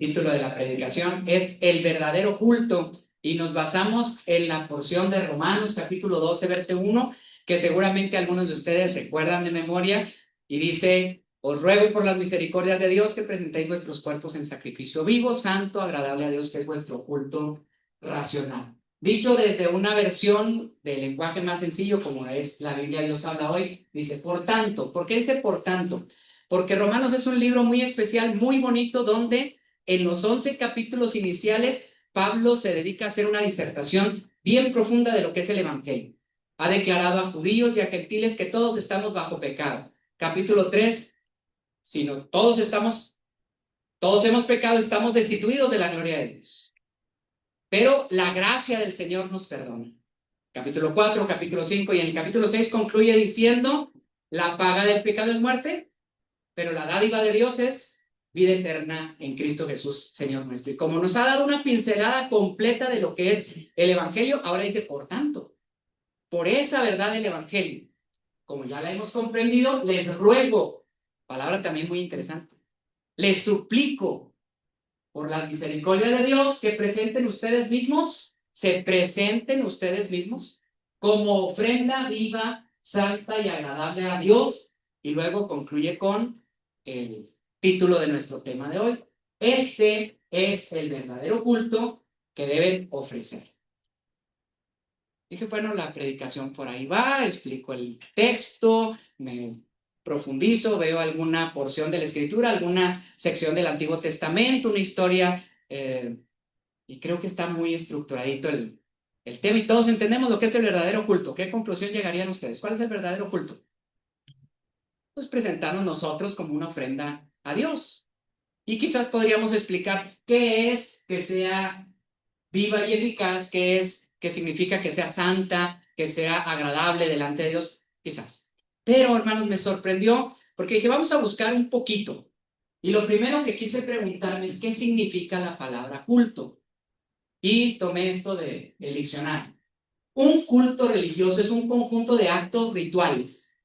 título de la predicación es El verdadero culto, y nos basamos en la porción de Romanos capítulo 12, verso 1, que seguramente algunos de ustedes recuerdan de memoria, y dice: os ruego por las misericordias de Dios que presentéis vuestros cuerpos en sacrificio vivo, santo, agradable a Dios, que es vuestro culto racional. Dicho desde una versión de lenguaje más sencillo, como es la Biblia Dios habla hoy, dice por tanto. ¿Por qué dice por tanto? Porque Romanos es un libro muy especial, muy bonito, donde en los 11 capítulos iniciales Pablo se dedica a hacer una disertación bien profunda de lo que es el Evangelio. Ha declarado a judíos y a gentiles que todos estamos bajo pecado. Capítulo 3, sino todos hemos pecado, estamos destituidos de la gloria de Dios. Pero la gracia del Señor nos perdona. Capítulo 4, capítulo 5, y en el capítulo 6 concluye diciendo: la paga del pecado es muerte, pero la dádiva de Dios es vida eterna en Cristo Jesús, Señor nuestro. Y como nos ha dado una pincelada completa de lo que es el Evangelio, ahora dice: por tanto, por esa verdad del Evangelio, como ya la hemos comprendido, les ruego, palabra también muy interesante, les suplico por la misericordia de Dios que se presenten ustedes mismos como ofrenda viva, santa y agradable a Dios. Y luego concluye con el título de nuestro tema de hoy: este es el verdadero culto que deben ofrecer. Dije, bueno, la predicación por ahí va, explico el texto, me profundizo, veo alguna porción de la Escritura, alguna sección del Antiguo Testamento, una historia, y creo que está muy estructuradito el tema, y todos entendemos lo que es el verdadero culto. ¿Qué conclusión llegarían ustedes? ¿Cuál es el verdadero culto? Pues presentarnos nosotros como una ofrenda a Dios. Y quizás podríamos explicar qué es que sea viva y eficaz, qué significa que sea santa, que sea agradable delante de Dios, quizás. Pero, hermanos, me sorprendió porque dije, vamos a buscar un poquito. Y lo primero que quise preguntarme es qué significa la palabra culto. Y tomé esto del diccionario. Un culto religioso es un conjunto de actos rituales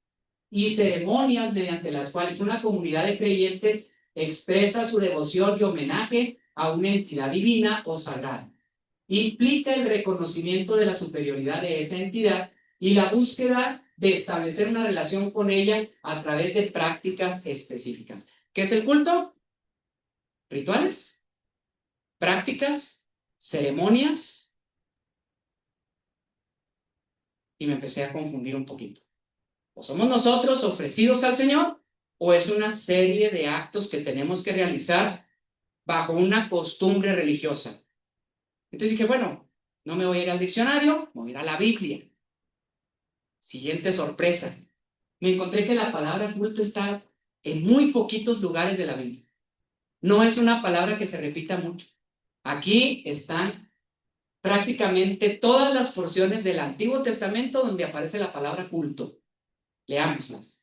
y ceremonias mediante las cuales una comunidad de creyentes expresa su devoción y homenaje a una entidad divina o sagrada. Implica el reconocimiento de la superioridad de esa entidad y la búsqueda de establecer una relación con ella a través de prácticas específicas. ¿Qué es el culto? Rituales, prácticas, ceremonias, y me empecé a confundir un poquito. ¿O somos nosotros ofrecidos al Señor, o es una serie de actos que tenemos que realizar bajo una costumbre religiosa? Entonces dije, bueno, no me voy a ir al diccionario, me voy a ir a la Biblia. Siguiente sorpresa. Me encontré que la palabra culto está en muy poquitos lugares de la Biblia. No es una palabra que se repita mucho. Aquí están prácticamente todas las porciones del Antiguo Testamento donde aparece la palabra culto. Leámoslas.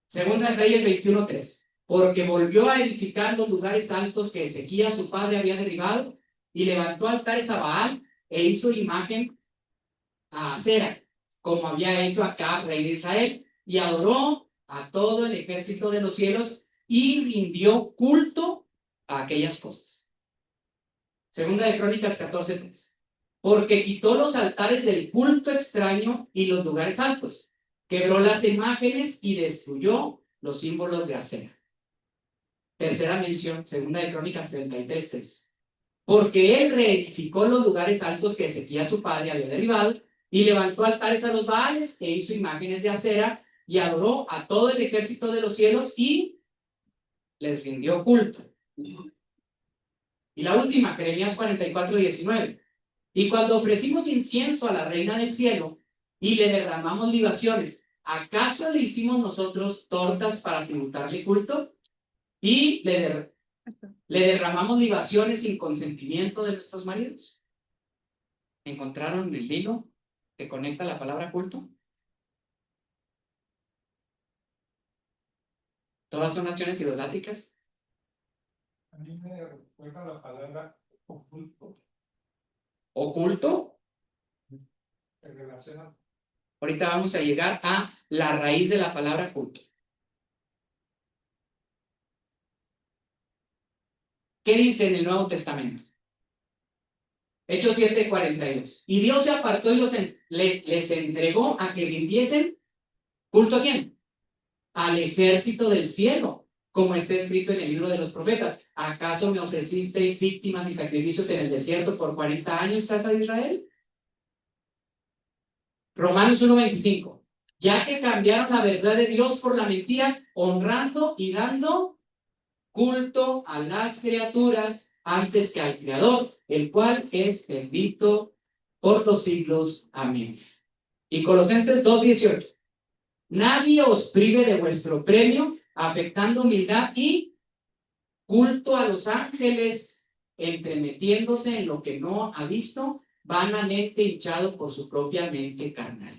Segunda de Reyes 21:3. Porque volvió a edificar los lugares altos que Ezequías su padre había derribado, y levantó altares a Baal e hizo imagen a Acera, como había hecho Acab, rey de Israel, y adoró a todo el ejército de los cielos y rindió culto a aquellas cosas. Segunda de Crónicas 14:3. Porque quitó los altares del culto extraño y los lugares altos, quebró las imágenes y destruyó los símbolos de Acera. Tercera mención, segunda de Crónicas 33:3. Porque él reedificó los lugares altos que Ezequías su padre había derribado, y levantó altares a los Baales e hizo imágenes de acera, y adoró a todo el ejército de los cielos y les rindió culto. Y la última, Jeremías 44:19. Y cuando ofrecimos incienso a la reina del cielo y le derramamos libaciones, ¿acaso le hicimos nosotros tortas para tributarle culto? Y le derramamos libaciones sin consentimiento de nuestros maridos. ¿Encontraron el hilo que conecta la palabra culto? ¿Todas son acciones idolátricas? A mí me recuerda la palabra oculto. ¿Oculto? En relación a... Ahorita vamos a llegar a la raíz de la palabra culto. ¿Qué dice en el Nuevo Testamento? Hechos 7:42. Y Dios se apartó y les entregó a que rindiesen culto ¿a quién? Al ejército del cielo, como está escrito en el libro de los profetas. ¿Acaso me ofrecisteis víctimas y sacrificios en el desierto por 40 años, casa de Israel? Romanos 1:25. Ya que cambiaron la verdad de Dios por la mentira, honrando y dando culto a las criaturas antes que al Creador, el cual es bendito por los siglos. Amén. Y Colosenses 2:18. Nadie os prive de vuestro premio, afectando humildad y culto a los ángeles, entremetiéndose en lo que no ha visto, vanamente hinchado por su propia mente carnal.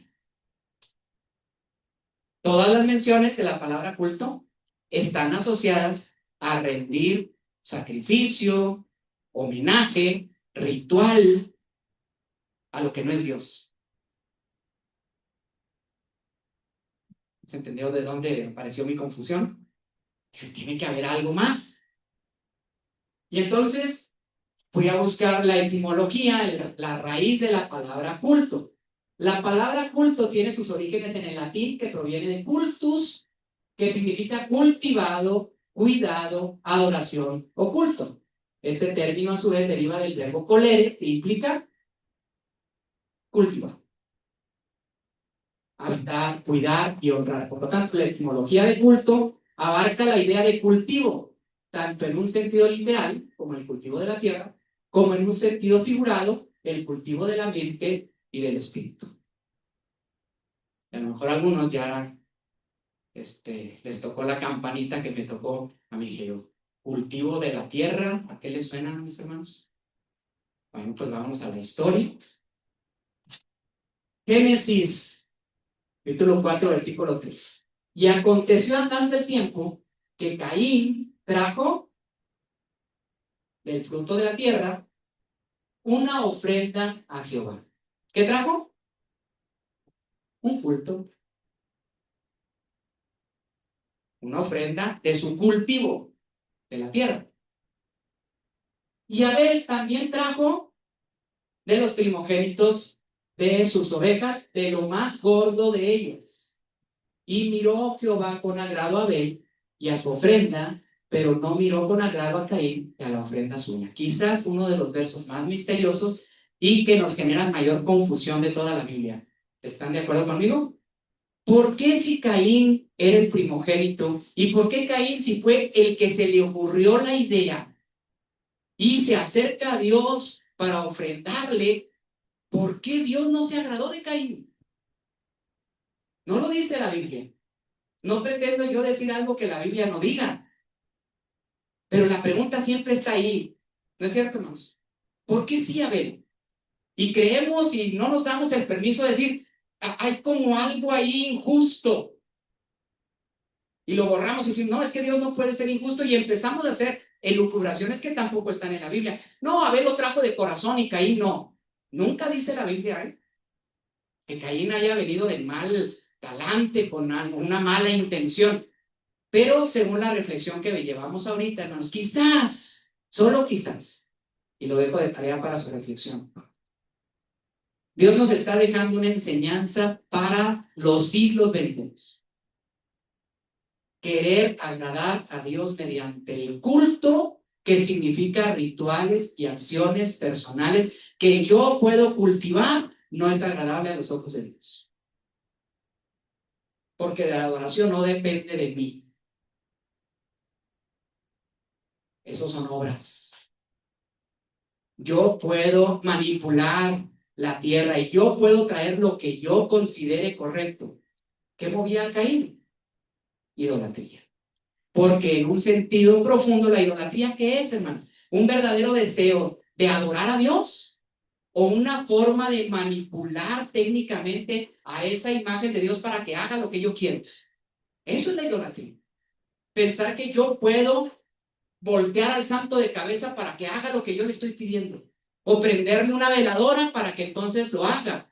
Todas las menciones de la palabra culto están asociadas a rendir sacrificio, homenaje, ritual a lo que no es Dios. ¿Se entendió de dónde apareció mi confusión? Tiene que haber algo más. Y entonces fui a buscar la etimología, la raíz de la palabra culto. La palabra culto tiene sus orígenes en el latín, que proviene de cultus, que significa cultivado, cuidado, adoración o culto. Este término a su vez deriva del verbo colere, que implica cultivar, habitar, cuidar y honrar. Por lo tanto, la etimología de culto abarca la idea de cultivo, tanto en un sentido literal, como el cultivo de la tierra, como en un sentido figurado, el cultivo de la mente y del espíritu. A lo mejor algunos ya les tocó la campanita que me tocó a mí, que yo, cultivo de la tierra. ¿A qué les suena, mis hermanos? Bueno, pues vamos a la historia. Génesis, capítulo 4, versículo 3. Y aconteció andando el tiempo que Caín trajo del fruto de la tierra una ofrenda a Jehová. ¿Qué trajo? Un culto. Una ofrenda de su cultivo de la tierra. Y Abel también trajo de los primogénitos de sus ovejas, de lo más gordo de ellas. Y miró Jehová con agrado a Abel y a su ofrenda, pero no miró con agrado a Caín y a la ofrenda suya. Quizás uno de los versos más misteriosos y que nos generan mayor confusión de toda la Biblia. ¿Están de acuerdo conmigo? ¿Por qué si Caín era el primogénito? ¿Y por qué Caín si fue el que se le ocurrió la idea y se acerca a Dios para ofrendarle? ¿Por qué Dios no se agradó de Caín? No lo dice la Biblia. No pretendo yo decir algo que la Biblia no diga. Pero la pregunta siempre está ahí. ¿No es cierto, hermanos? ¿Por qué sí, Abel? Y creemos y no nos damos el permiso de decir, hay como algo ahí injusto. Y lo borramos y decimos, no, es que Dios no puede ser injusto. Y empezamos a hacer elucubraciones que tampoco están en la Biblia. No, Abel lo trajo de corazón y Caín no. Nunca dice la Biblia, que Caín haya venido de mal talante, con una mala intención. Pero según la reflexión que llevamos ahorita, hermanos, quizás, solo quizás, y lo dejo de tarea para su reflexión, Dios nos está dejando una enseñanza para los siglos venideros. Querer agradar a Dios mediante el culto, que significa rituales y acciones personales que yo puedo cultivar, no es agradable a los ojos de Dios. Porque la adoración no depende de mí. Esos son obras. Yo puedo manipular la tierra y yo puedo traer lo que yo considere correcto. ¿Qué movía a Caín? Idolatría. Porque en un sentido profundo, la idolatría, ¿qué es, hermanos? ¿Un verdadero deseo de adorar a Dios? ¿O una forma de manipular técnicamente a esa imagen de Dios para que haga lo que yo quiero? Eso es la idolatría. Pensar que yo puedo voltear al santo de cabeza para que haga lo que yo le estoy pidiendo. O prenderle una veladora para que entonces lo haga.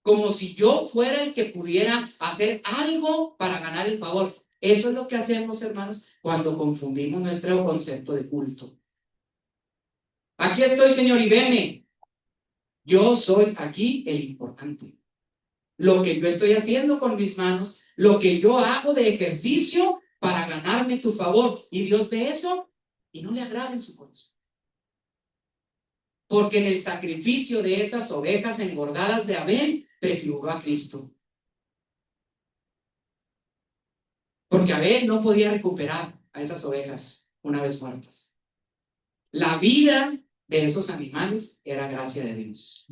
Como si yo fuera el que pudiera hacer algo para ganar el favor. Eso es lo que hacemos, hermanos, cuando confundimos nuestro concepto de culto. Aquí estoy, Señor, y veme. Yo soy aquí el importante. Lo que yo estoy haciendo con mis manos, lo que yo hago de ejercicio para ganarme tu favor. Y Dios ve eso y no le agrada en su corazón. Porque en el sacrificio de esas ovejas engordadas de Abel, prefiguró a Cristo. Porque Abel no podía recuperar a esas ovejas una vez muertas. La vida de esos animales era gracia de Dios.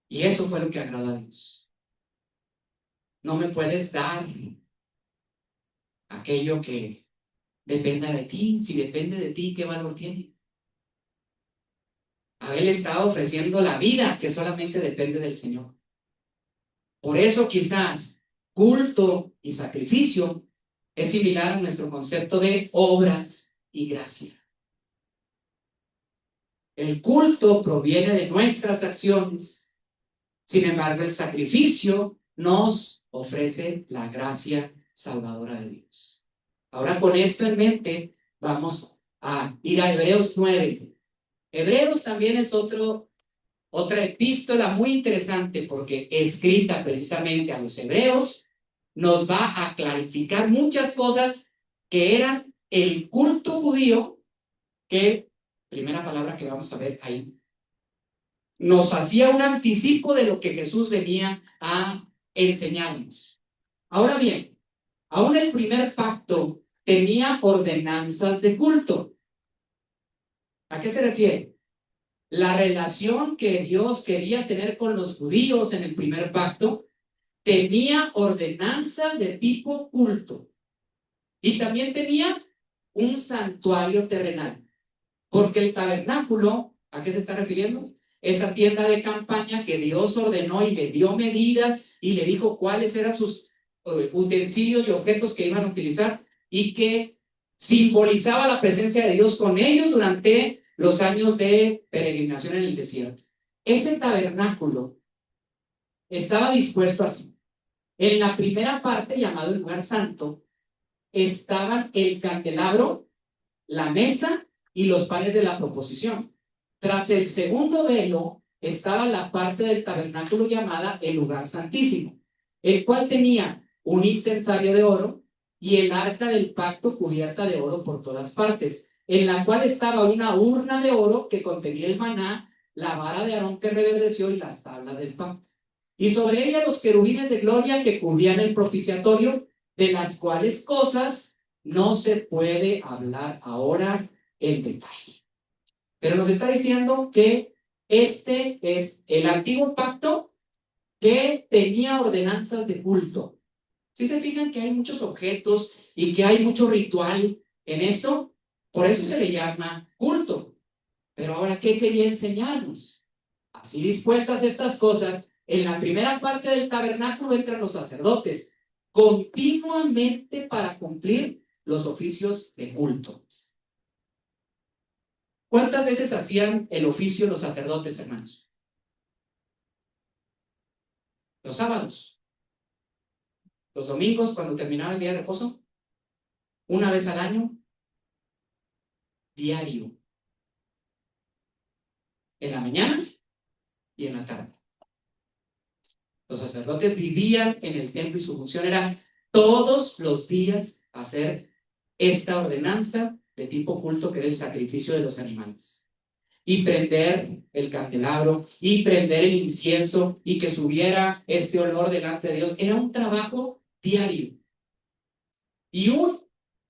Y eso fue lo que agradó a Dios. No me puedes dar aquello que dependa de ti. Si depende de ti, ¿qué valor tiene? Abel estaba ofreciendo la vida que solamente depende del Señor. Por eso quizás culto y sacrificio es similar a nuestro concepto de obras y gracia. El culto proviene de nuestras acciones. Sin embargo, el sacrificio nos ofrece la gracia salvadora de Dios. Ahora, con esto en mente, vamos a ir a Hebreos 9. Hebreos también es otra epístola muy interesante porque escrita precisamente a los hebreos, nos va a clarificar muchas cosas que eran el culto judío, que, primera palabra que vamos a ver ahí, nos hacía un anticipo de lo que Jesús venía a enseñarnos. Ahora bien, aún el primer pacto tenía ordenanzas de culto. ¿A qué se refiere? La relación que Dios quería tener con los judíos en el primer pacto tenía ordenanzas de tipo culto y también tenía un santuario terrenal, porque el tabernáculo, ¿a qué se está refiriendo? Esa tienda de campaña que Dios ordenó y le dio medidas y le dijo cuáles eran sus utensilios y objetos que iban a utilizar y que simbolizaba la presencia de Dios con ellos durante los años de peregrinación en el desierto. Ese tabernáculo estaba dispuesto así. En la primera parte, llamado el lugar santo, estaban el candelabro, la mesa y los panes de la proposición. Tras el segundo velo estaba la parte del tabernáculo llamada el lugar santísimo, el cual tenía un incensario de oro y el arca del pacto cubierta de oro por todas partes, en la cual estaba una urna de oro que contenía el maná, la vara de Aarón que reverdeció y las tablas del pacto. Y sobre ella los querubines de gloria que cubrían el propiciatorio, de las cuales cosas no se puede hablar ahora en detalle. Pero nos está diciendo que este es el antiguo pacto que tenía ordenanzas de culto. ¿Sí se fijan que hay muchos objetos y que hay mucho ritual en esto? Por eso se le llama culto. Pero ahora, ¿qué quería enseñarnos? Así dispuestas estas cosas, en la primera parte del tabernáculo entran los sacerdotes, continuamente para cumplir los oficios de culto. ¿Cuántas veces hacían el oficio los sacerdotes, hermanos? Los sábados, los domingos, cuando terminaba el día de reposo, una vez al año, diario, en la mañana y en la tarde. Los sacerdotes vivían en el templo y su función era todos los días hacer esta ordenanza de tipo culto que era el sacrificio de los animales. Y prender el candelabro, y prender el incienso, y que subiera este olor delante de Dios. Era un trabajo diario. Y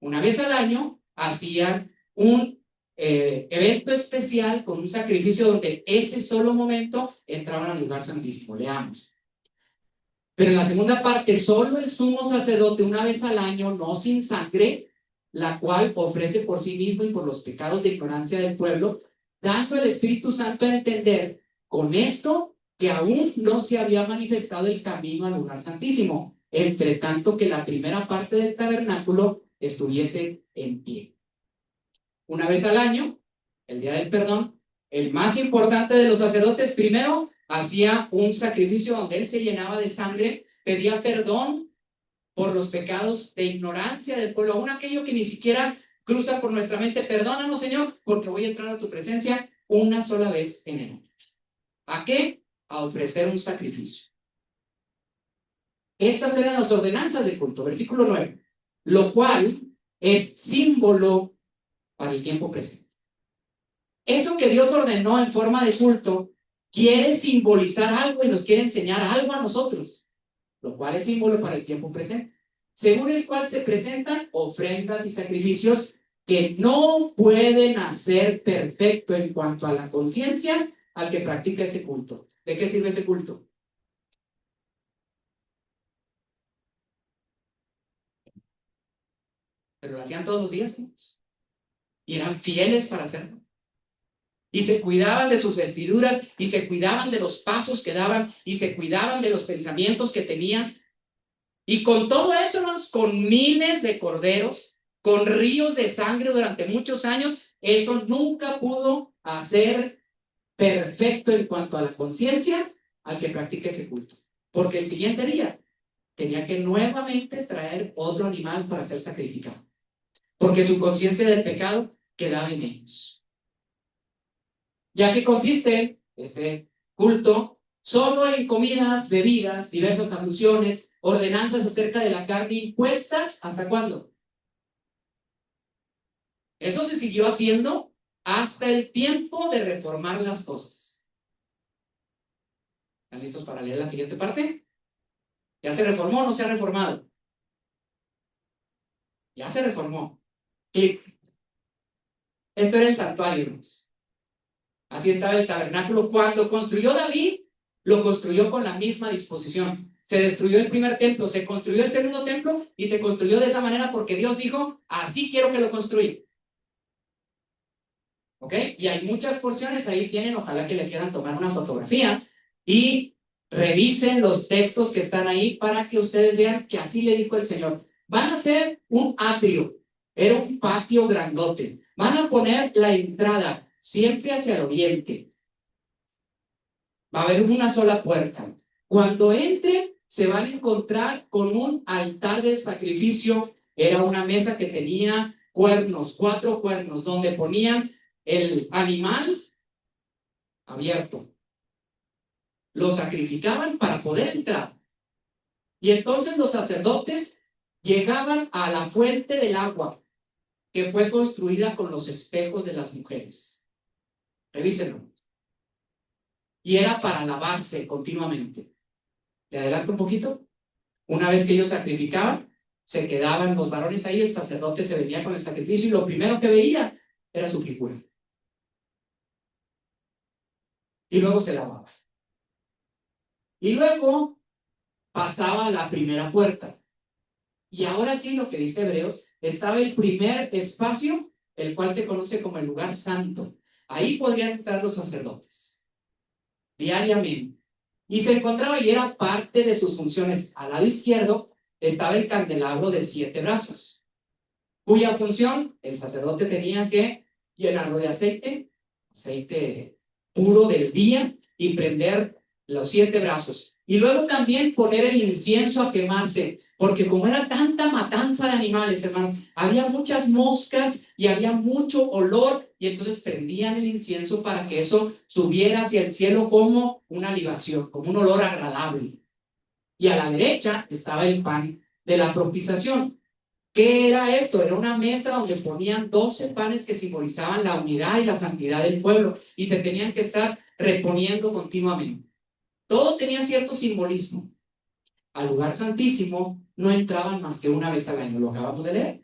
una vez al año hacían un evento especial con un sacrificio donde ese solo momento entraban al lugar santísimo. Leamos. Pero en la segunda parte, solo el sumo sacerdote una vez al año, no sin sangre, la cual ofrece por sí mismo y por los pecados de ignorancia del pueblo, dando el Espíritu Santo a entender con esto que aún no se había manifestado el camino al lugar santísimo, entre tanto que la primera parte del tabernáculo estuviese en pie. Una vez al año, el día del perdón, el más importante de los sacerdotes primero hacía un sacrificio donde él se llenaba de sangre, pedía perdón por los pecados de ignorancia del pueblo, aún aquello que ni siquiera cruza por nuestra mente, perdónanos, Señor, porque voy a entrar a tu presencia una sola vez en el año. ¿A qué? A ofrecer un sacrificio. Estas eran las ordenanzas de culto, versículo 9, lo cual es símbolo para el tiempo presente. Eso que Dios ordenó en forma de culto quiere simbolizar algo y nos quiere enseñar algo a nosotros, lo cual es símbolo para el tiempo presente, según el cual se presentan ofrendas y sacrificios que no pueden hacer perfecto en cuanto a la conciencia al que practica ese culto. ¿De qué sirve ese culto? Pero lo hacían todos los días, ¿no? Y eran fieles para hacerlo. Y se cuidaban de sus vestiduras, y se cuidaban de los pasos que daban, y se cuidaban de los pensamientos que tenían. Y con todo eso, con miles de corderos, con ríos de sangre durante muchos años, eso nunca pudo hacer perfecto en cuanto a la conciencia al que practique ese culto. Porque el siguiente día tenía que nuevamente traer otro animal para ser sacrificado. Porque su conciencia del pecado quedaba en ellos. Ya que consiste este culto solo en comidas, bebidas, diversas alusiones, ordenanzas acerca de la carne impuestas, ¿hasta cuándo? Eso se siguió haciendo hasta el tiempo de reformar las cosas. ¿Están listos para leer la siguiente parte? ¿Ya se reformó o no se ha reformado? Ya se reformó. Clic. Esto era el santuario, hermanos. Así estaba el tabernáculo. Cuando construyó David, lo construyó con la misma disposición. Se destruyó el primer templo, se construyó el segundo templo y se construyó de esa manera porque Dios dijo, así quiero que lo construya. ¿Ok? Y hay muchas porciones, ahí tienen, ojalá que le quieran tomar una fotografía y revisen los textos que están ahí para que ustedes vean que así le dijo el Señor. Van a hacer un atrio, era un patio grandote. Van a poner la entrada siempre hacia el oriente. Va a haber una sola puerta. Cuando entren, se van a encontrar con un altar del sacrificio. Era una mesa que tenía cuernos, 4 cuernos, donde ponían el animal abierto. Lo sacrificaban para poder entrar. Y entonces los sacerdotes llegaban a la fuente del agua, que fue construida con los espejos de las mujeres. Revísenlo. Y era para lavarse continuamente. ¿Le adelanto un poquito? Una vez que ellos sacrificaban, se quedaban los varones ahí, el sacerdote se venía con el sacrificio y lo primero que veía era su figura. Y luego se lavaba. Y luego pasaba a la primera puerta. Y ahora sí, lo que dice Hebreos, estaba el primer espacio, el cual se conoce como el lugar santo. Ahí podrían entrar los sacerdotes, diariamente. Y se encontraba, y era parte de sus funciones. Al lado izquierdo estaba el candelabro de 7 brazos, cuya función el sacerdote tenía que llenarlo de aceite puro del día, y prender los 7 brazos. Y luego también poner el incienso a quemarse, porque como era tanta matanza de animales, hermanos, había muchas moscas y había mucho olor, y entonces prendían el incienso para que eso subiera hacia el cielo como una libación, como un olor agradable. Y a la derecha estaba el pan de la propiciación. ¿Qué era esto? Era una mesa donde ponían 12 panes que simbolizaban la unidad y la santidad del pueblo, y se tenían que estar reponiendo continuamente. Todo tenía cierto simbolismo. Al lugar santísimo no entraban más que una vez al año, lo acabamos de leer,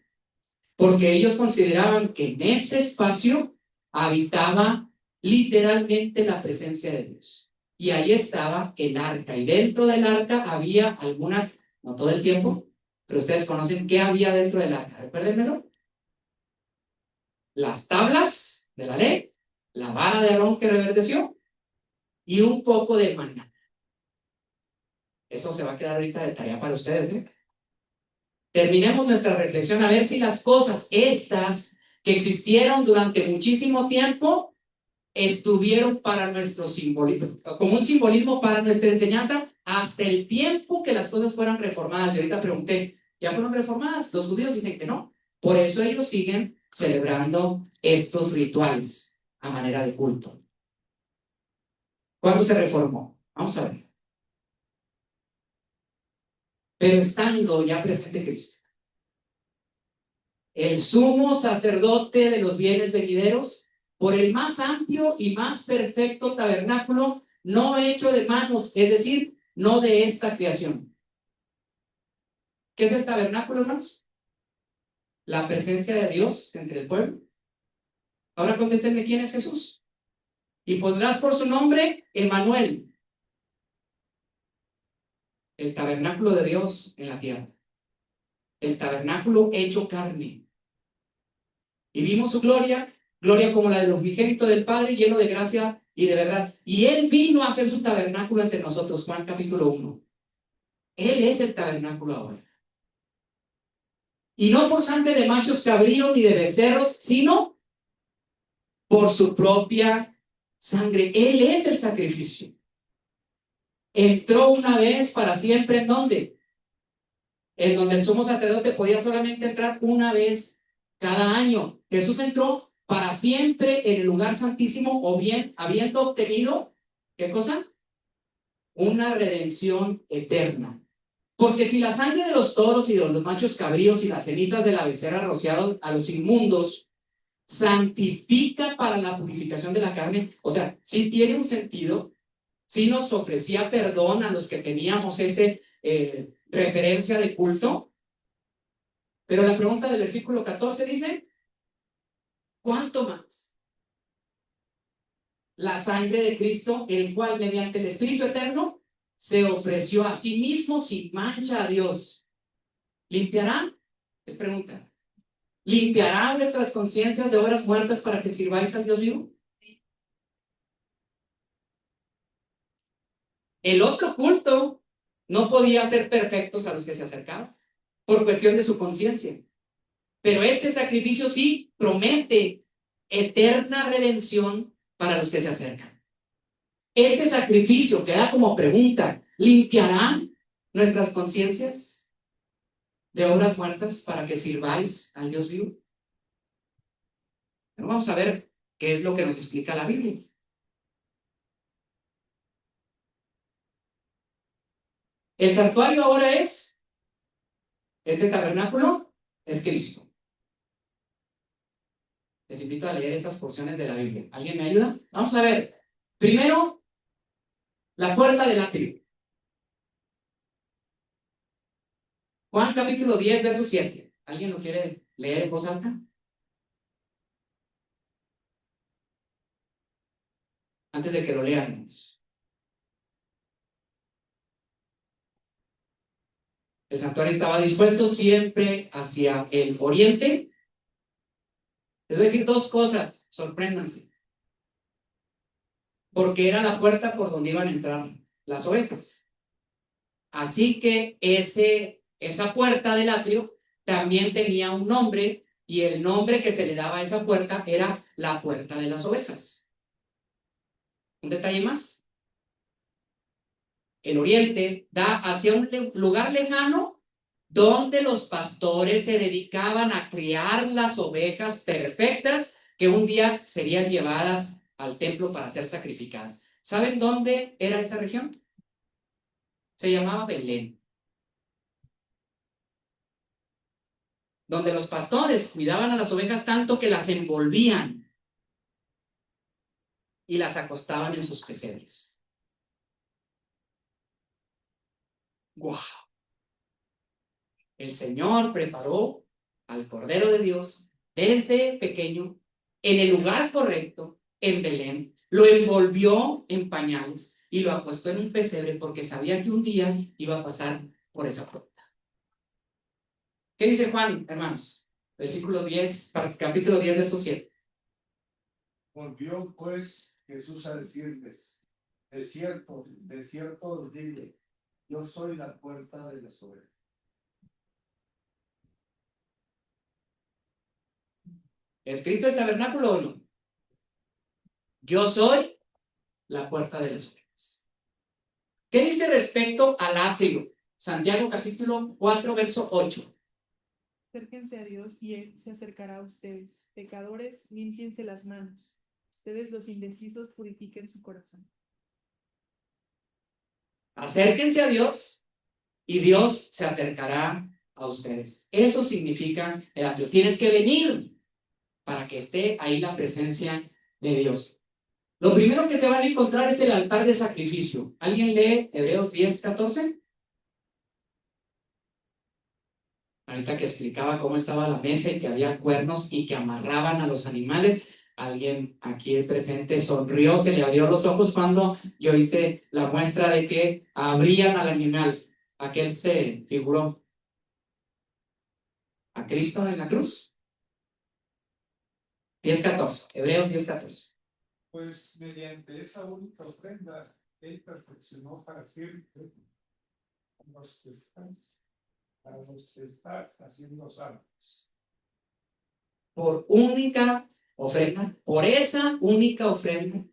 porque ellos consideraban que en este espacio habitaba literalmente la presencia de Dios. Y ahí estaba el arca, y dentro del arca había algunas, no todo el tiempo, pero ustedes conocen qué había dentro del arca. Recuérdenmelo. Las tablas de la ley, la vara de Aarón que reverdeció y un poco de maná. Eso se va a quedar ahorita de tarea para ustedes, ¿eh? Terminemos nuestra reflexión a ver si las cosas estas que existieron durante muchísimo tiempo estuvieron para nuestro simbolismo, como un simbolismo para nuestra enseñanza, hasta el tiempo que las cosas fueran reformadas. Y ahorita pregunté, ¿ya fueron reformadas? Los judíos dicen que no. Por eso ellos siguen celebrando estos rituales a manera de culto. ¿Cuándo se reformó? Vamos a ver. Pero estando ya presente Cristo, el sumo sacerdote de los bienes venideros, por el más amplio y más perfecto tabernáculo, no hecho de manos, es decir, no de esta creación. ¿Qué es el tabernáculo, hermanos? La presencia de Dios entre el pueblo. Ahora contéstenme, ¿quién es Jesús? Y pondrás por su nombre Emmanuel, el tabernáculo de Dios en la tierra. El tabernáculo hecho carne. Y vimos su gloria, gloria como la del unigénito del Padre, lleno de gracia y de verdad. Y Él vino a hacer su tabernáculo entre nosotros, Juan capítulo 1. Él es el tabernáculo ahora. Y no por sangre de machos cabríos ni de becerros, sino por su propia sangre. Él es el sacrificio. Entró una vez para siempre, ¿en dónde? En donde el sumo sacerdote podía solamente entrar una vez cada año. Jesús entró para siempre en el lugar santísimo, o bien habiendo obtenido, ¿qué cosa? Una redención eterna. Porque si la sangre de los toros y de los machos cabríos y las cenizas de la becerra rociados a los inmundos santifica para la purificación de la carne, o sea, sí tiene un sentido, sí nos ofrecía perdón a los que teníamos ese referencia de culto, pero la pregunta del versículo 14 dice, ¿cuánto más? La sangre de Cristo, el cual mediante el Espíritu Eterno se ofreció a sí mismo sin mancha a Dios. ¿Limpiará? Es pregunta. ¿Limpiará vuestras conciencias de obras muertas para que sirváis al Dios vivo? El otro culto no podía ser perfectos a los que se acercaban por cuestión de su conciencia. Pero este sacrificio sí promete eterna redención para los que se acercan. Este sacrificio queda como pregunta, ¿limpiará nuestras conciencias de obras muertas para que sirváis al Dios vivo? Pero vamos a ver qué es lo que nos explica la Biblia. El santuario ahora es, este tabernáculo es Cristo. Les invito a leer esas porciones de la Biblia. ¿Alguien me ayuda? Vamos a ver. Primero, la puerta del atrio. Juan capítulo 10, verso 7. ¿Alguien lo quiere leer en voz alta? Antes de que lo leamos. El santuario estaba dispuesto siempre hacia el oriente. Les voy a decir dos cosas, sorpréndanse. Porque era la puerta por donde iban a entrar las ovejas. Así que esa puerta del atrio también tenía un nombre, y el nombre que se le daba a esa puerta era la puerta de las ovejas. Un detalle más. El oriente da hacia un lugar lejano donde los pastores se dedicaban a criar las ovejas perfectas que un día serían llevadas al templo para ser sacrificadas. ¿Saben dónde era esa región? Se llamaba Belén. Donde los pastores cuidaban a las ovejas tanto que las envolvían y las acostaban en sus pesebres. ¡Wow! El Señor preparó al Cordero de Dios desde pequeño en el lugar correcto, en Belén, lo envolvió en pañales y lo acostó en un pesebre porque sabía que un día iba a pasar por esa puerta. ¿Qué dice Juan, hermanos? Versículo 10, capítulo 10, verso 7. Volvió pues Jesús a decirles, de cierto os digo, yo soy la puerta de las ovejas. ¿Es Cristo el tabernáculo o no? Yo soy la puerta de las ovejas. ¿Qué dice respecto al atrio? Santiago capítulo 4, verso 8. Acérquense a Dios y Él se acercará a ustedes. Pecadores, límpiense las manos. Ustedes los indecisos purifiquen su corazón. Acérquense a Dios y Dios se acercará a ustedes. Eso significa el ateo. Tienes que venir para que esté ahí la presencia de Dios. Lo primero que se van a encontrar es el altar de sacrificio. ¿Alguien lee Hebreos 10:14? Ahorita que explicaba cómo estaba la mesa y que había cuernos y que amarraban a los animales, alguien aquí presente sonrió, se le abrió los ojos cuando yo hice la muestra de que abrían al animal. Aquel se figuró a Cristo en la cruz. 10:14, Hebreos 10:14. Pues mediante esa única ofrenda, Él perfeccionó para siempre a los que están haciendo salvos. Por única ofrenda, por esa única ofrenda,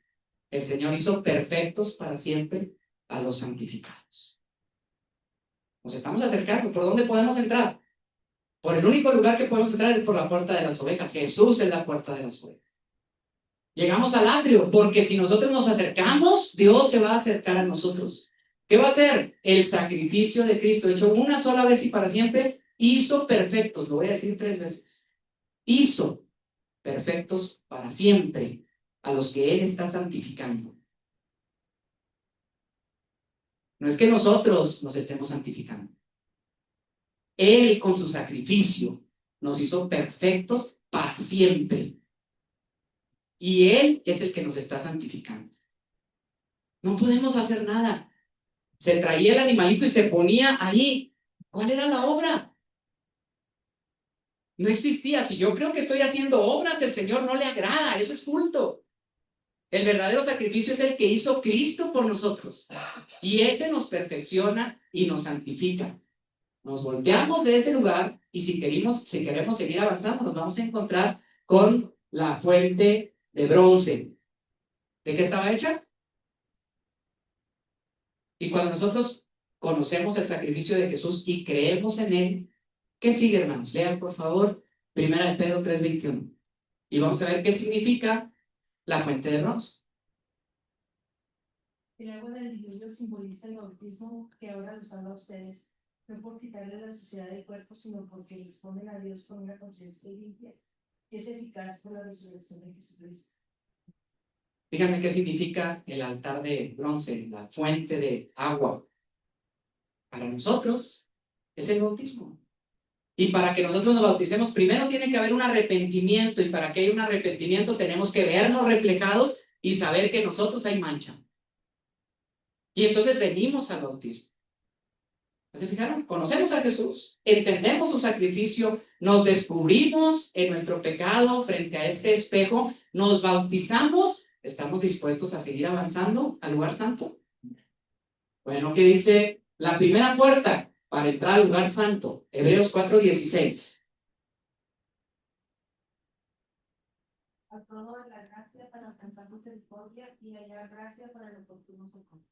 el Señor hizo perfectos para siempre a los santificados. Nos estamos acercando. ¿Por dónde podemos entrar? Por el único lugar que podemos entrar es por la puerta de las ovejas. Jesús es la puerta de las ovejas. Llegamos al atrio, porque si nosotros nos acercamos, Dios se va a acercar a nosotros. ¿Qué va a hacer? El sacrificio de Cristo, hecho una sola vez y para siempre, hizo perfectos, lo voy a decir 3 veces, hizo perfectos para siempre a los que Él está santificando. No es que nosotros nos estemos santificando. Él con su sacrificio nos hizo perfectos para siempre. Y Él es el que nos está santificando. No podemos hacer nada. Se traía el animalito y se ponía ahí. ¿Cuál era la obra? No existía. Si yo creo que estoy haciendo obras, el Señor no le agrada. Eso es culto. El verdadero sacrificio es el que hizo Cristo por nosotros. Y ese nos perfecciona y nos santifica. Nos volteamos de ese lugar y si queremos seguir avanzando, nos vamos a encontrar con la fuente de bronce. ¿De qué estaba hecha? Y cuando nosotros conocemos el sacrificio de Jesús y creemos en él, ¿qué sigue, hermanos? Lean, por favor, 1 Pedro 3:21. Y vamos a ver qué significa la fuente de bronce. El agua del diluvio simboliza el bautismo que ahora los salva a ustedes, no por quitarle la suciedad del cuerpo, sino porque les ponen a Dios con una conciencia limpia, que es eficaz por la resurrección de Jesucristo. Díganme qué significa el altar de bronce, la fuente de agua. Para nosotros es el bautismo. Y para que nosotros nos bauticemos, primero tiene que haber un arrepentimiento. Y para que haya un arrepentimiento tenemos que vernos reflejados y saber que nosotros hay mancha. Y entonces venimos al bautismo. ¿Se fijaron? Conocemos a Jesús, entendemos su sacrificio, nos descubrimos en nuestro pecado frente a este espejo, nos bautizamos, ¿estamos dispuestos a seguir avanzando al lugar santo? Bueno, ¿qué dice la primera puerta para entrar al lugar santo? Hebreos 4:16. A todo de la gracia para alcanzar misericordia y hallar gracia para el oportuno socorro.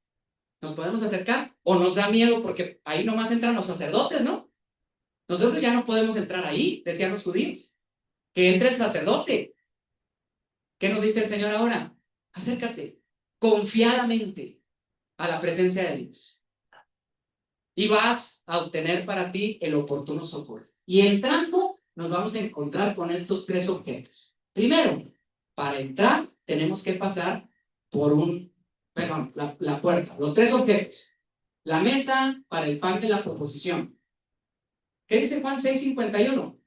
¿Nos podemos acercar? ¿O nos da miedo porque ahí nomás entran los sacerdotes, ¿no? Nosotros ya no podemos entrar ahí, decían los judíos. Que entre el sacerdote. ¿Qué nos dice el Señor ahora? Acércate confiadamente a la presencia de Dios. Y vas a obtener para ti el oportuno socorro. Y entrando, nos vamos a encontrar con estos 3 objetos. Primero, para entrar tenemos que pasar por la puerta. Los 3 objetos. La mesa para el pan de la proposición. ¿Qué dice Juan 6:51?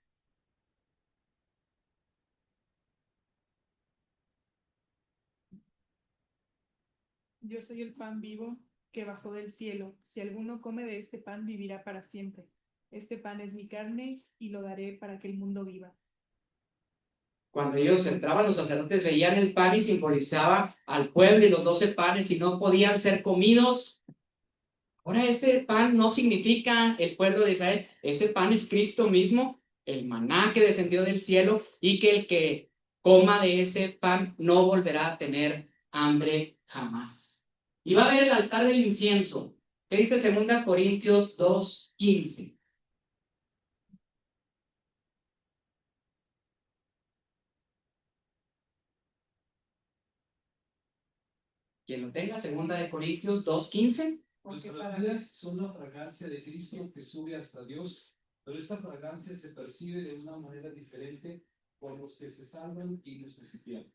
Yo soy el pan vivo que bajó del cielo. Si alguno come de este pan, vivirá para siempre. Este pan es mi carne y lo daré para que el mundo viva. Cuando ellos entraban, los sacerdotes veían el pan y simbolizaba al pueblo y los 12 panes y no podían ser comidos. Ahora ese pan no significa el pueblo de Israel, ese pan es Cristo mismo, el maná que descendió del cielo y que el que coma de ese pan no volverá a tener hambre jamás. Y va a haber el altar del incienso. ¿Qué dice 2 Corintios 2:15? Quien lo tenga, 2 Corintios 2:15. Nuestras vidas son la fragancia de Cristo que sube hasta Dios, pero esta fragancia se percibe de una manera diferente por los que se salvan y los que se pierden.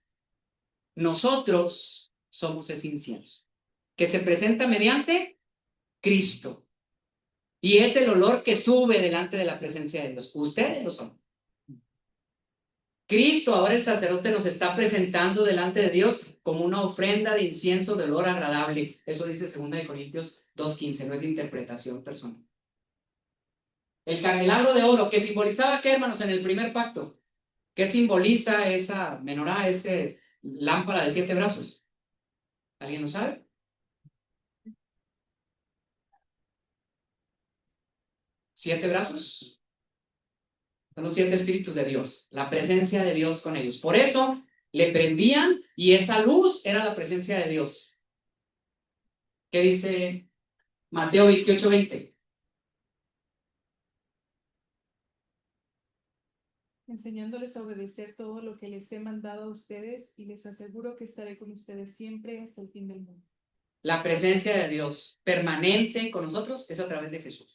Nosotros somos ese incienso que se presenta mediante Cristo. Y es el olor que sube delante de la presencia de Dios. Ustedes lo son. Cristo, ahora el sacerdote, nos está presentando delante de Dios como una ofrenda de incienso de olor agradable. Eso dice 2 Corintios 2:15, no es interpretación personal. El candelabro de oro, que simbolizaba, ¿qué, hermanos, en el primer pacto? ¿Qué simboliza esa menorá, ese lámpara de 7 brazos? ¿Alguien lo sabe? ¿7 brazos? Son los 7 espíritus de Dios, la presencia de Dios con ellos. Por eso le prendían y esa luz era la presencia de Dios. ¿Qué dice Mateo 28:20? Enseñándoles a obedecer todo lo que les he mandado a ustedes, y les aseguro que estaré con ustedes siempre hasta el fin del mundo. La presencia de Dios permanente con nosotros es a través de Jesús.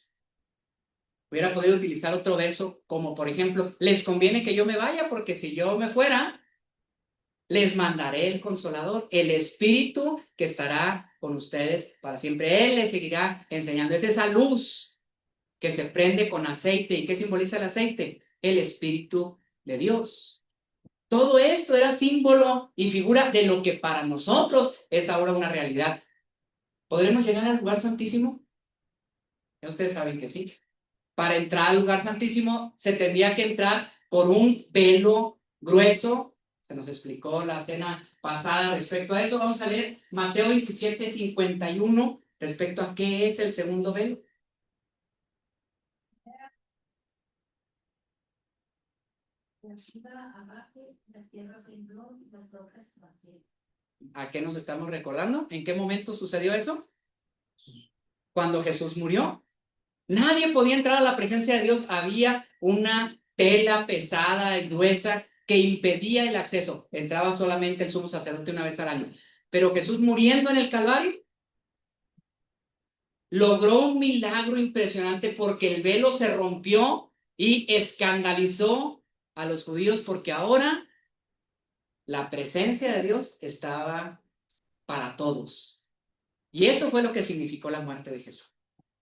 Hubiera podido utilizar otro verso como, por ejemplo, les conviene que yo me vaya porque si yo me fuera, les mandaré el Consolador, el Espíritu que estará con ustedes para siempre. Él les seguirá enseñando. Es esa luz que se prende con aceite. ¿Y qué simboliza el aceite? El Espíritu de Dios. Todo esto era símbolo y figura de lo que para nosotros es ahora una realidad. ¿Podremos llegar al lugar santísimo? Ya ustedes saben que sí. Para entrar al lugar santísimo se tendría que entrar por un velo grueso. Se nos explicó la cena pasada respecto a eso. Vamos a leer Mateo 27:51 respecto a qué es el segundo velo. ¿A qué nos estamos recordando? ¿En qué momento sucedió eso? Cuando Jesús murió. Nadie podía entrar a la presencia de Dios. Había una tela pesada y gruesa que impedía el acceso. Entraba solamente el sumo sacerdote una vez al año. Pero Jesús, muriendo en el Calvario, logró un milagro impresionante porque el velo se rompió y escandalizó a los judíos porque ahora la presencia de Dios estaba para todos. Y eso fue lo que significó la muerte de Jesús.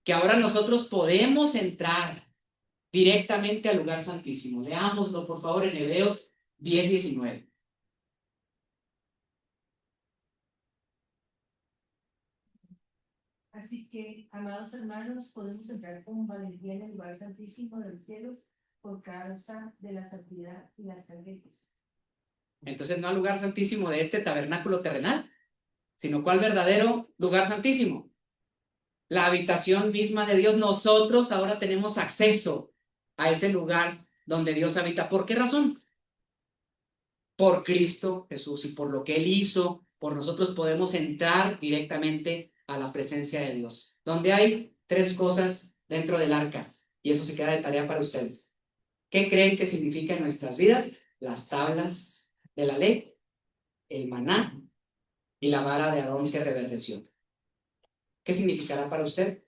Que ahora nosotros podemos entrar directamente al lugar santísimo. Leámoslo, por favor, en Hebreos 10:19. Así que, amados hermanos, podemos entrar con valentía en el lugar santísimo del cielo por causa de la santidad y la sangre de Jesús. Entonces, no al lugar santísimo de este tabernáculo terrenal, sino ¿cuál verdadero lugar santísimo? La habitación misma de Dios. Nosotros ahora tenemos acceso a ese lugar donde Dios habita. ¿Por qué razón? Por Cristo Jesús y por lo que Él hizo, por nosotros podemos entrar directamente a la presencia de Dios. Donde hay 3 cosas dentro del arca, y eso se queda de tarea para ustedes. ¿Qué creen que significa en nuestras vidas? Las tablas de la ley, el maná y la vara de Aarón que reverdeció. ¿Qué significará para usted?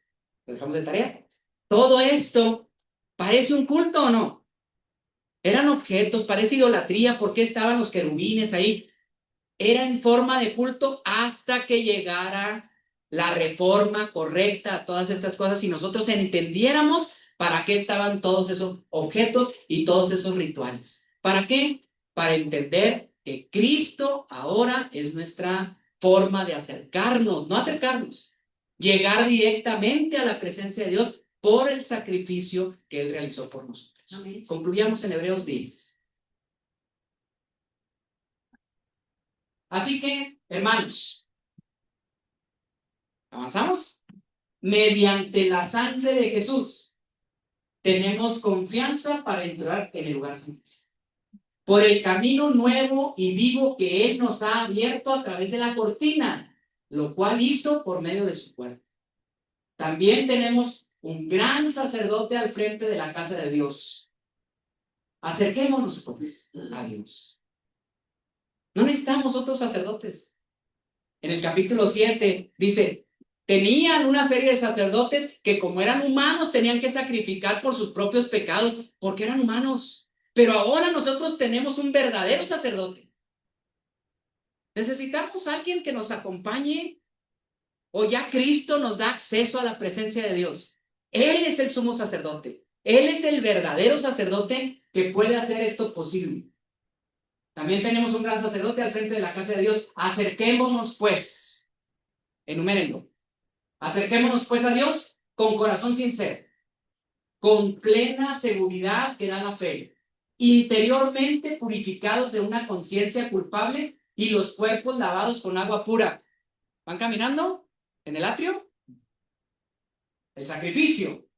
¿Lo dejamos de tarea? Todo esto parece un culto, ¿o no? Eran objetos, parece idolatría. ¿Por qué estaban los querubines ahí? Era en forma de culto hasta que llegara la reforma correcta a todas estas cosas y nosotros entendiéramos para qué estaban todos esos objetos y todos esos rituales. ¿Para qué? Para entender que Cristo ahora es nuestra forma de acercarnos, no acercarnos, llegar directamente a la presencia de Dios por el sacrificio que Él realizó por nosotros. Amén. Concluyamos en Hebreos 10. Así que, hermanos, ¿avanzamos? Mediante la sangre de Jesús, tenemos confianza para entrar en el lugar santísimo. Por el camino nuevo y vivo que Él nos ha abierto a través de la cortina, lo cual hizo por medio de su cuerpo. También tenemos un gran sacerdote al frente de la casa de Dios. Acerquémonos, pues, a Dios. No necesitamos otros sacerdotes. En el capítulo 7 dice, tenían una serie de sacerdotes que como eran humanos tenían que sacrificar por sus propios pecados, porque eran humanos. Pero ahora nosotros tenemos un verdadero sacerdote. Necesitamos a alguien que nos acompañe, o ya Cristo nos da acceso a la presencia de Dios. Él es el sumo sacerdote. Él es el verdadero sacerdote que puede hacer esto posible. También tenemos un gran sacerdote al frente de la casa de Dios. Acerquémonos pues, enumérenlo. Acerquémonos pues a Dios con corazón sincero, con plena seguridad que da la fe, interiormente purificados de una conciencia culpable y los cuerpos lavados con agua pura. ¿Van caminando en el atrio? El sacrificio,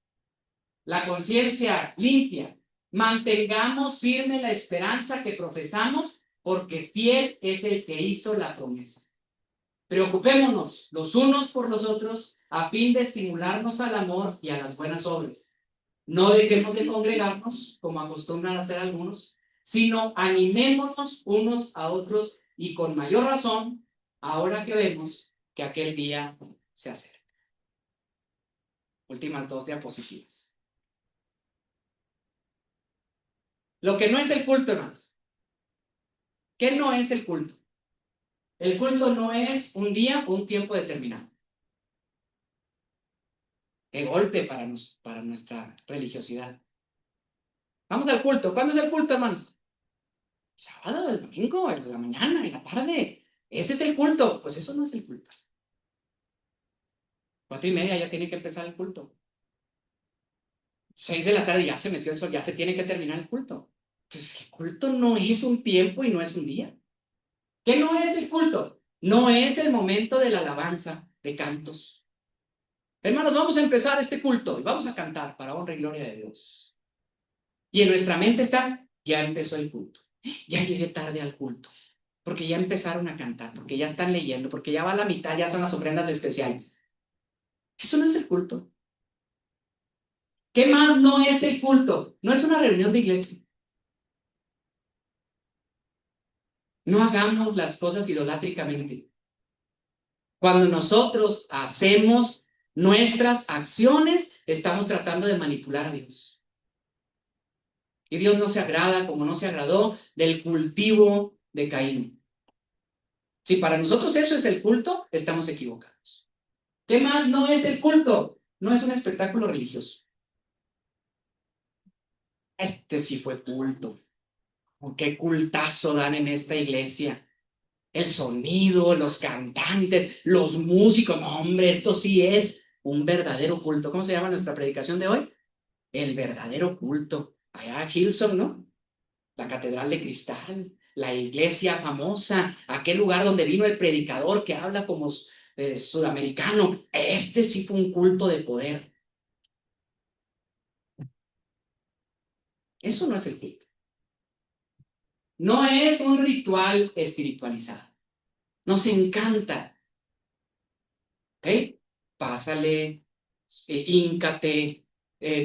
la conciencia limpia. Mantengamos firme la esperanza que profesamos, porque fiel es el que hizo la promesa. Preocupémonos los unos por los otros a fin de estimularnos al amor y a las buenas obras. No dejemos de congregarnos, como acostumbran a hacer algunos, sino animémonos unos a otros y con mayor razón, ahora que vemos que aquel día se acerca. Últimas 2 diapositivas. Lo que no es el culto, hermanos. ¿Qué no es el culto? El culto no es un día o un tiempo determinado. Qué golpe para nuestra religiosidad. Vamos al culto. ¿Cuándo es el culto, hermanos? Sábado, el domingo, en la mañana, en la tarde. Ese es el culto. Pues eso no es el culto. 4:30 ya tiene que empezar el culto. 6 de la tarde ya se metió el sol, ya se tiene que terminar el culto. Entonces, el culto no es un tiempo y no es un día. ¿Qué no es el culto? No es el momento de la alabanza, de cantos. Hermanos, vamos a empezar este culto y vamos a cantar para honra y gloria de Dios. Y en nuestra mente está, ya empezó el culto. Ya llegué tarde al culto, porque ya empezaron a cantar, porque ya están leyendo, porque ya va a la mitad, ya son las ofrendas especiales. Eso no es el culto. ¿Qué más no es el culto? No es una reunión de iglesia. No hagamos las cosas idolátricamente. Cuando nosotros hacemos nuestras acciones, estamos tratando de manipular a Dios. Y Dios no se agrada, como no se agradó, del cultivo de Caín. Si para nosotros eso es el culto, estamos equivocados. ¿Qué más no es el culto? No es un espectáculo religioso. Este sí fue culto. ¿Qué cultazo dan en esta iglesia? El sonido, los cantantes, los músicos. No, hombre, esto sí es un verdadero culto. ¿Cómo se llama nuestra predicación de hoy? El verdadero culto. Allá Hillsong, ¿no? La catedral de cristal, la iglesia famosa, aquel lugar donde vino el predicador que habla como sudamericano. Este sí fue un culto de poder. Eso no es el culto. No es un ritual espiritualizado. Nos encanta. ¿Ok? Pásale, híncate,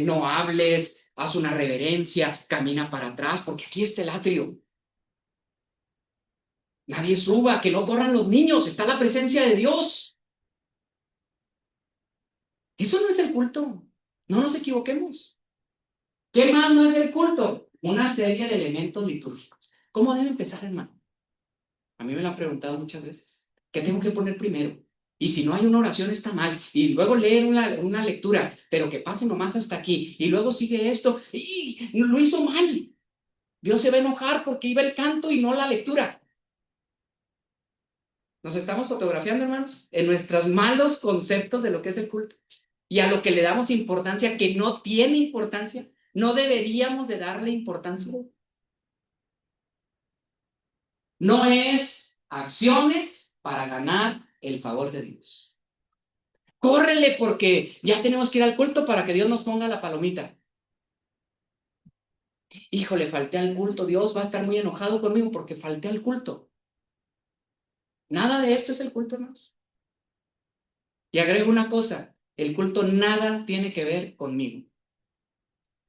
no hables, haz una reverencia, camina para atrás, porque aquí está el atrio. Nadie suba, que no corran los niños, está la presencia de Dios. Eso no es el culto. No nos equivoquemos. ¿Qué más no es el culto? Una serie de elementos litúrgicos. ¿Cómo debe empezar, hermano? A mí me lo han preguntado muchas veces. ¿Qué tengo que poner primero? Y si no hay una oración está mal. Y luego leer una lectura, pero que pase nomás hasta aquí. Y luego sigue esto. ¡Y lo hizo mal! Dios se va a enojar porque iba el canto y no la lectura. Nos estamos fotografiando, hermanos, en nuestros malos conceptos de lo que es el culto. Y a lo que le damos importancia que no tiene importancia. No deberíamos de darle importancia. No es acciones para ganar el favor de Dios. Córrele porque ya tenemos que ir al culto para que Dios nos ponga la palomita. Híjole, falté al culto. Dios va a estar muy enojado conmigo porque falté al culto. Nada de esto es el culto, hermanos. Y agrego una cosa, el culto nada tiene que ver conmigo.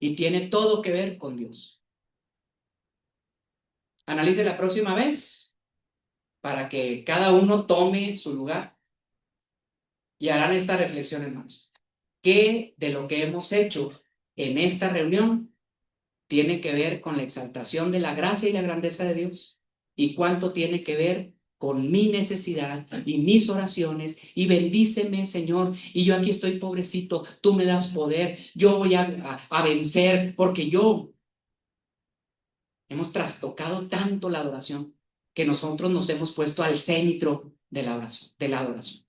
Y tiene todo que ver con Dios. Analice la próxima vez para que cada uno tome su lugar y harán esta reflexión, hermanos. ¿Qué de lo que hemos hecho en esta reunión tiene que ver con la exaltación de la gracia y la grandeza de Dios? ¿Y cuánto tiene que ver con mi necesidad y mis oraciones? Y bendíceme, Señor, y yo aquí estoy pobrecito, tú me das poder, yo voy a vencer, porque yo hemos trastocado tanto la adoración que nosotros nos hemos puesto al centro de la oración, de la adoración.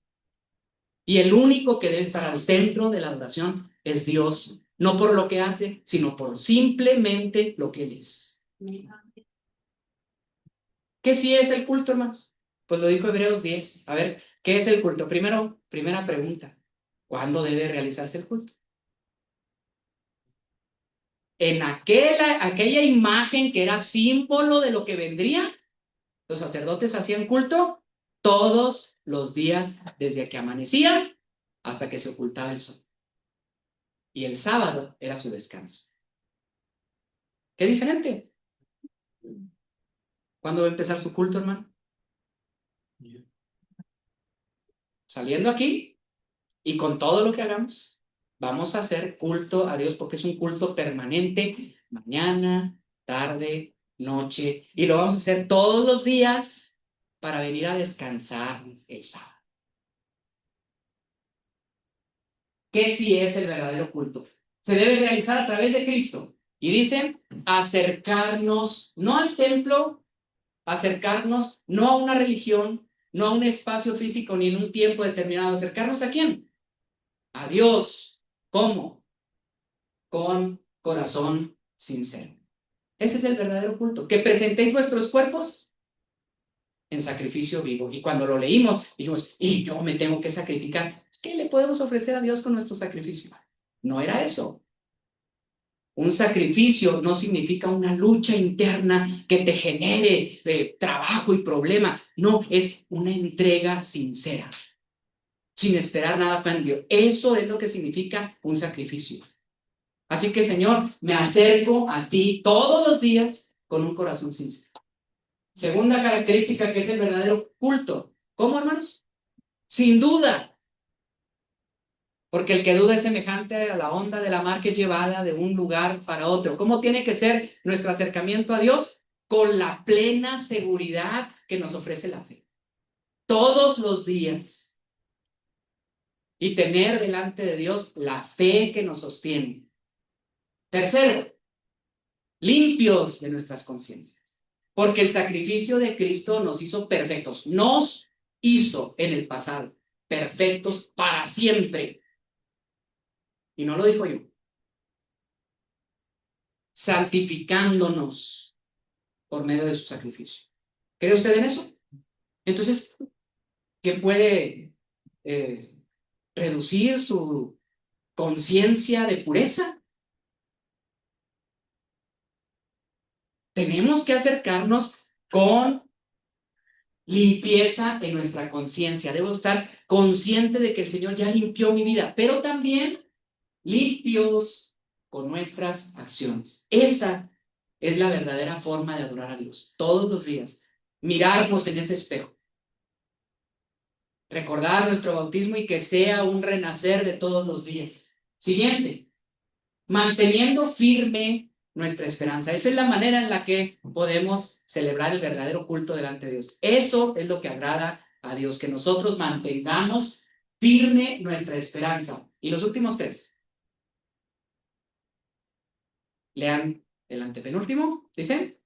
Y el único que debe estar al centro de la adoración es Dios, no por lo que hace, sino por simplemente lo que Él es. ¿Qué sí es el culto, hermanos? Pues lo dijo Hebreos 10. A ver, ¿qué es el culto? Primera pregunta. ¿Cuándo debe realizarse el culto? En aquella imagen que era símbolo de lo que vendría, los sacerdotes hacían culto todos los días desde que amanecía hasta que se ocultaba el sol. Y el sábado era su descanso. ¿Qué diferente? ¿Cuándo va a empezar su culto, hermano? Saliendo aquí y con todo lo que hagamos, vamos a hacer culto a Dios porque es un culto permanente, mañana, tarde, noche, y lo vamos a hacer todos los días para venir a descansar el sábado. ¿Qué sí es el verdadero culto? Se debe realizar a través de Cristo. Y dice, acercarnos no al templo, acercarnos no a una religión, no a un espacio físico ni en un tiempo determinado. ¿Acercarnos a quién? A Dios. ¿Cómo? Con corazón sincero. Ese es el verdadero culto. Que presentéis vuestros cuerpos en sacrificio vivo. Y cuando lo leímos, dijimos, y yo me tengo que sacrificar. ¿Qué le podemos ofrecer a Dios con nuestro sacrificio? No era eso. Un sacrificio no significa una lucha interna que te genere trabajo y problema. No, es una entrega sincera, sin esperar nada a cambio. Eso es lo que significa un sacrificio. Así que, Señor, me acerco a ti todos los días con un corazón sincero. Segunda característica que es el verdadero culto. ¿Cómo, hermanos? Sin duda. Porque el que duda es semejante a la onda de la mar que es llevada de un lugar para otro. ¿Cómo tiene que ser nuestro acercamiento a Dios? Con la plena seguridad que nos ofrece la fe. Todos los días. Y tener delante de Dios la fe que nos sostiene. Tercero, limpios de nuestras conciencias. Porque el sacrificio de Cristo nos hizo perfectos. Nos hizo en el pasado perfectos para siempre. Y no lo dijo yo. Santificándonos por medio de su sacrificio. ¿Cree usted en eso? Entonces, ¿qué puede reducir su conciencia de pureza? Tenemos que acercarnos con limpieza en nuestra conciencia. Debo estar consciente de que el Señor ya limpió mi vida, pero también limpios con nuestras acciones. Esa es la verdadera forma de adorar a Dios. Todos los días, mirarnos en ese espejo. Recordar nuestro bautismo y que sea un renacer de todos los días. Siguiente, manteniendo firme nuestra esperanza. Esa es la manera en la que podemos celebrar el verdadero culto delante de Dios. Eso es lo que agrada a Dios, que nosotros mantengamos firme nuestra esperanza. Y los últimos tres. Lean el antepenúltimo, dice.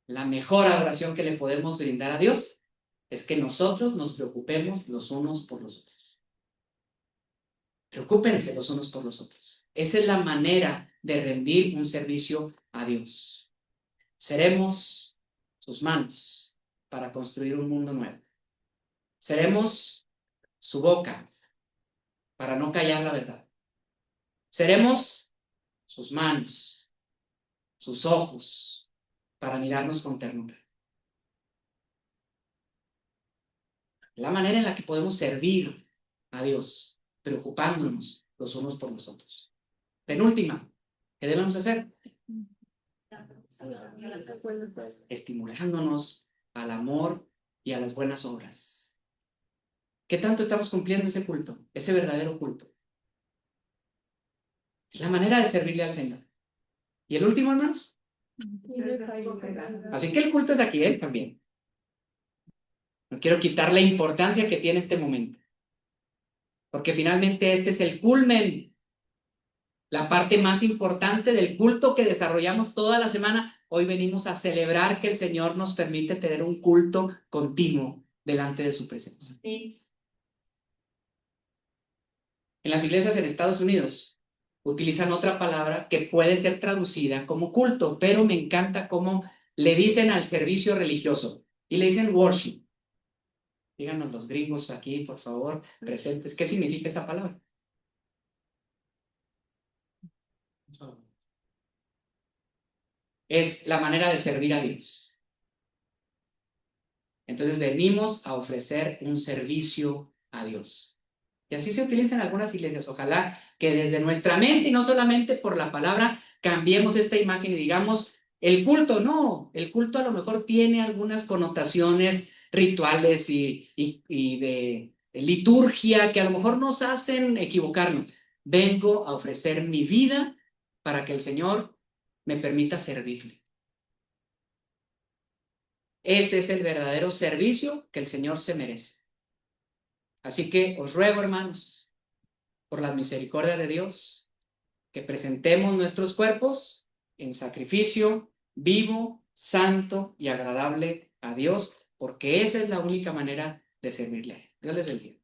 La mejor adoración que le podemos brindar a Dios es que nosotros nos preocupemos los unos por los otros. Preocúpense los unos por los otros. Esa es la manera de rendir un servicio a Dios. Seremos sus manos para construir un mundo nuevo. Seremos su boca para no callar la verdad. Seremos sus manos, sus ojos para mirarnos con ternura. La manera en la que podemos servir a Dios, preocupándonos los unos por los otros. Penúltima, ¿qué debemos hacer? estimulándonos al amor y a las buenas obras. ¿Qué tanto estamos cumpliendo ese culto, ese verdadero culto? Es la manera de servirle al Señor. ¿Y el último, hermanos? Así que el culto es aquí, él también. No quiero quitar la importancia que tiene este momento, porque finalmente este es el culmen, la parte más importante del culto que desarrollamos toda la semana. Hoy venimos a celebrar que el Señor nos permite tener un culto continuo delante de su presencia. En las iglesias en Estados Unidos utilizan otra palabra que puede ser traducida como culto, pero me encanta cómo le dicen al servicio religioso y le dicen worship. Díganos los gringos aquí, por favor, presentes, ¿qué significa esa palabra? Es la manera de servir a Dios. Entonces venimos a ofrecer un servicio a Dios. Y así se utiliza en algunas iglesias. Ojalá que desde nuestra mente y no solamente por la palabra cambiemos esta imagen y digamos, el culto, no, el culto a lo mejor tiene algunas connotaciones rituales y de liturgia que a lo mejor nos hacen equivocarnos. Vengo a ofrecer mi vida para que el Señor me permita servirle. Ese es el verdadero servicio que el Señor se merece. Así que os ruego, hermanos, por las misericordias de Dios, que presentemos nuestros cuerpos en sacrificio vivo, santo y agradable a Dios, porque esa es la única manera de servirle a Él. Dios les bendiga.